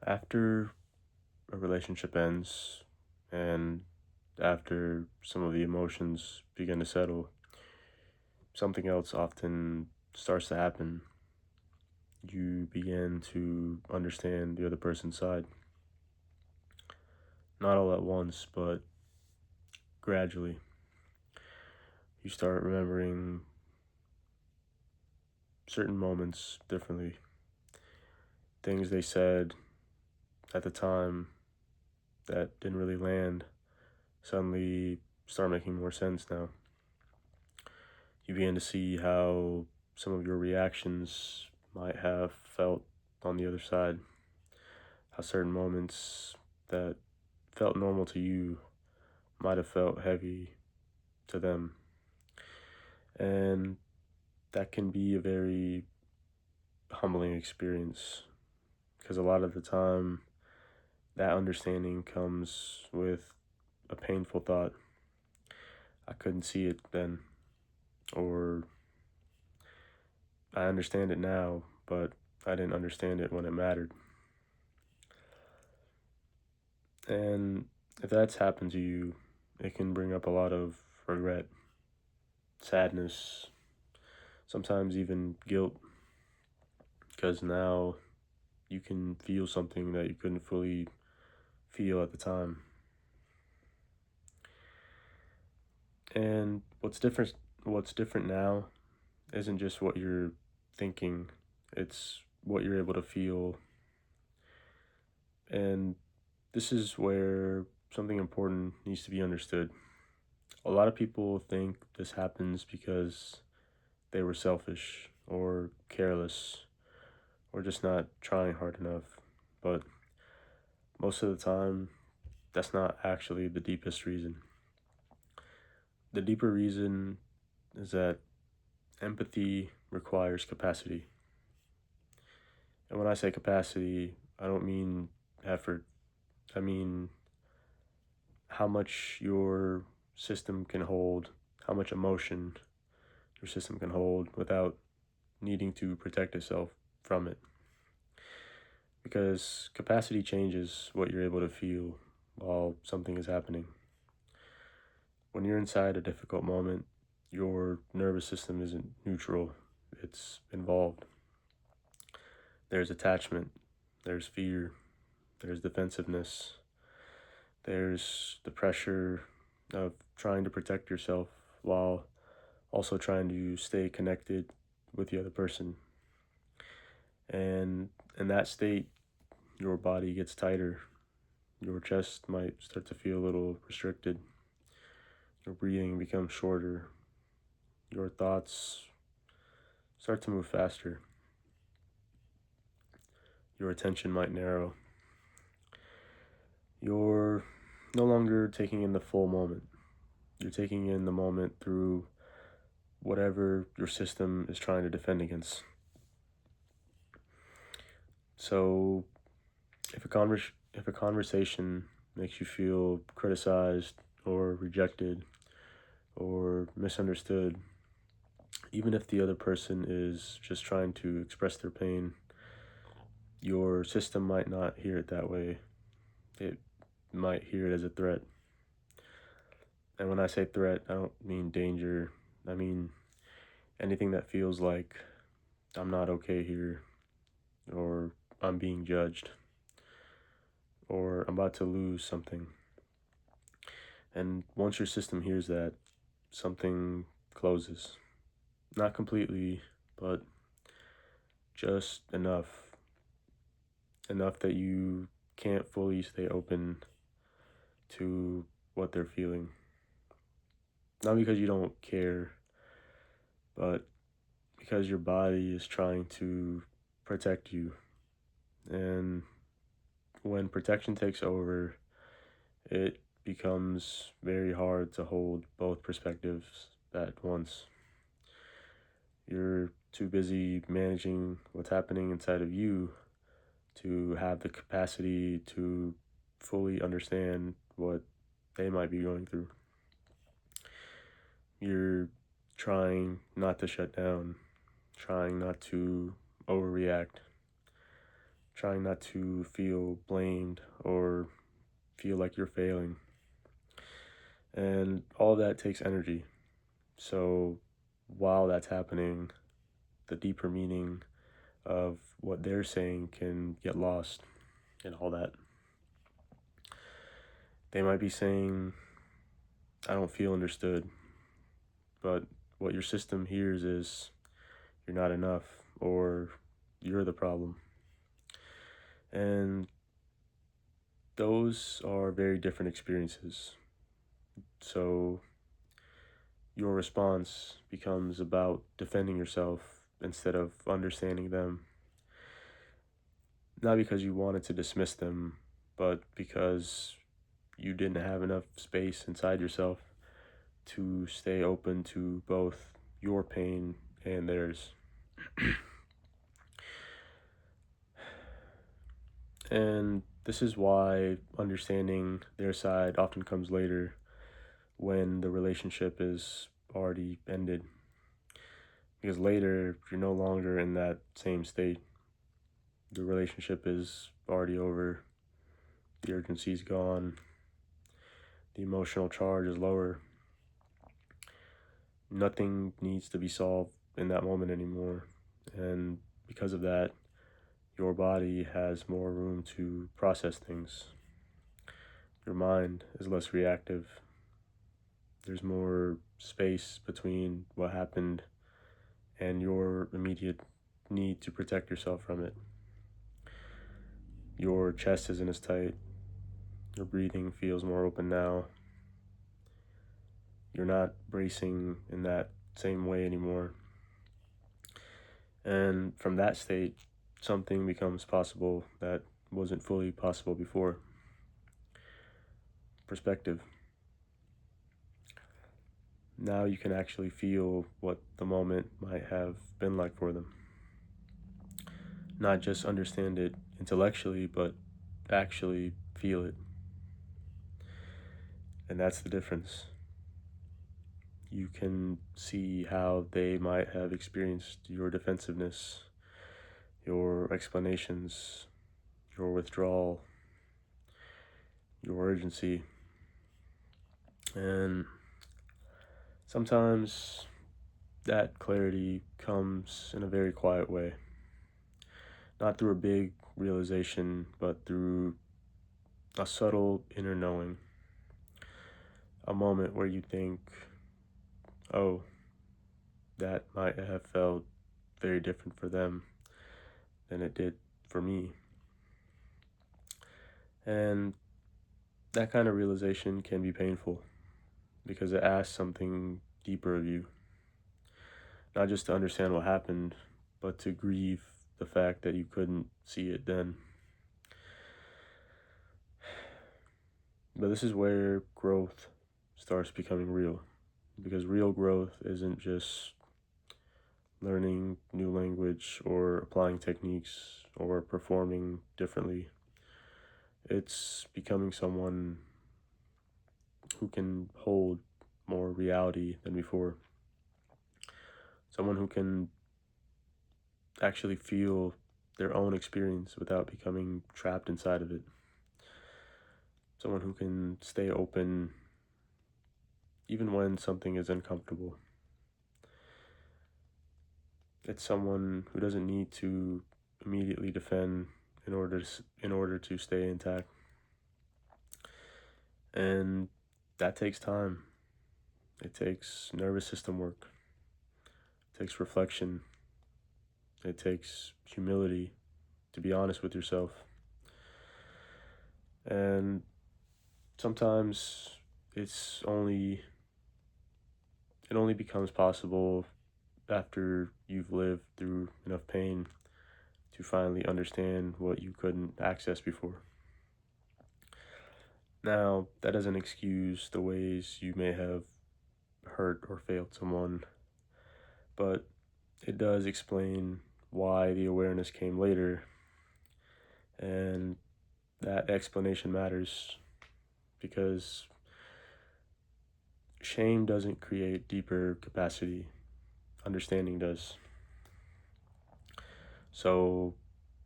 After a relationship ends and after some of the emotions begin to settle, something else often starts to happen. You begin to understand the other person's side. Not all at once, but gradually. You start remembering certain moments differently. Things they said at the time that didn't really land suddenly start making more sense now. You begin to see how some of your reactions might have felt on the other side, how certain moments that felt normal to you might have felt heavy to them. And that can be a very humbling experience because a lot of the time that understanding comes with a painful thought. I couldn't see it then, or I understand it now, but I didn't understand it when it mattered. And if that's happened to you, it can bring up a lot of regret, sadness, sometimes even guilt, because now you can feel something that you couldn't fully feel at the time. And what's different now isn't just what you're thinking, it's what you're able to feel. And this is where something important needs to be understood. A lot of people think this happens because they were selfish or careless or just not trying hard enough. But most of the time, that's not actually the deepest reason. The deeper reason is that empathy requires capacity. And when I say capacity, I don't mean effort, I mean how much your system can hold, how much emotion your system can hold without needing to protect itself from it. Because capacity changes what you're able to feel while something is happening. When you're inside a difficult moment, your nervous system isn't neutral, it's involved. There's attachment, there's fear, there's defensiveness, there's the pressure of trying to protect yourself while also trying to stay connected with the other person. And in that state, your body gets tighter, your chest might start to feel a little restricted, your breathing becomes shorter, your thoughts start to move faster, your attention might narrow. You're no longer taking in the full moment. You're taking in the moment through whatever your system is trying to defend against. So if a conversation makes you feel criticized or rejected or misunderstood, even if the other person is just trying to express their pain, your system might not hear it that way. It might hear it as a threat. And when I say threat, I don't mean danger. I mean anything that feels like I'm not okay here, or I'm being judged, or I'm about to lose something. And once your system hears that, something closes. Not completely, but just enough that you can't fully stay open to what they're feeling. Not because you don't care, but because your body is trying to protect you. And when protection takes over, it becomes very hard to hold both perspectives at once. You're too busy managing what's happening inside of you to have the capacity to fully understand what they might be going through. You're trying not to shut down, trying not to overreact, trying not to feel blamed or feel like you're failing. And all that takes energy. So while that's happening, the deeper meaning of what they're saying can get lost in all that. They might be saying, I don't feel understood, but what your system hears is, you're not enough, or you're the problem. And those are very different experiences. So your response becomes about defending yourself instead of understanding them. Not because you wanted to dismiss them, but because you didn't have enough space inside yourself to stay open to both your pain and theirs. And this is why understanding their side often comes later, when the relationship is already ended. Because later, you're no longer in that same state. The relationship is already over, the urgency is gone, the emotional charge is lower. Nothing needs to be solved in that moment anymore. And because of that, your body has more room to process things. Your mind is less reactive. There's more space between what happened and your immediate need to protect yourself from it. Your chest isn't as tight. Your breathing feels more open now. You're not bracing in that same way anymore. And from that state, something becomes possible that wasn't fully possible before. Perspective. Now you can actually feel what the moment might have been like for them. Not just understand it intellectually, but actually feel it. And that's the difference. You can see how they might have experienced your defensiveness, your explanations, your withdrawal, your urgency. And sometimes that clarity comes in a very quiet way. Not through a big realization, but through a subtle inner knowing. A moment where you think, oh, that might have felt very different for them than it did for me. And that kind of realization can be painful because it asks something deeper of you. Not just to understand what happened, but to grieve the fact that you couldn't see it then. But this is where growth starts becoming real. Because real growth isn't just learning new language or applying techniques or performing differently. It's becoming someone who can hold more reality than before. Someone who can actually feel their own experience without becoming trapped inside of it. Someone who can stay open even when something is uncomfortable. It's someone who doesn't need to immediately defend in order to stay intact. And that takes time. It takes nervous system work. It takes reflection. It takes humility to be honest with yourself. And sometimes it only becomes possible after you've lived through enough pain to finally understand what you couldn't access before. Now, that doesn't excuse the ways you may have hurt or failed someone, but it does explain why the awareness came later, and that explanation matters because shame doesn't create deeper capacity, understanding does. So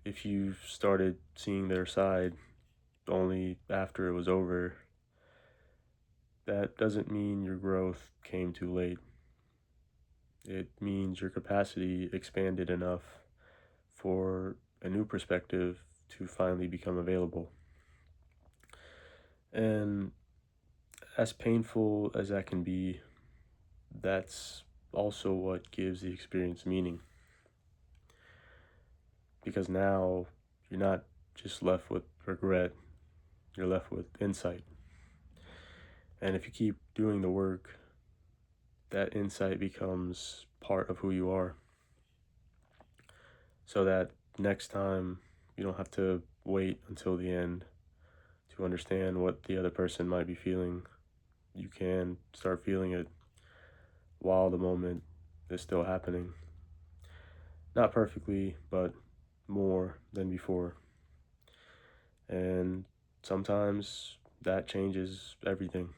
if you've started seeing their side only after it was over, that doesn't mean your growth came too late. It means your capacity expanded enough for a new perspective to finally become available. And as painful as that can be, that's also what gives the experience meaning. Because now you're not just left with regret, you're left with insight. And if you keep doing the work, that insight becomes part of who you are. So that next time you don't have to wait until the end to understand what the other person might be feeling. You can start feeling it while the moment is still happening. Not perfectly, but more than before. And sometimes that changes everything.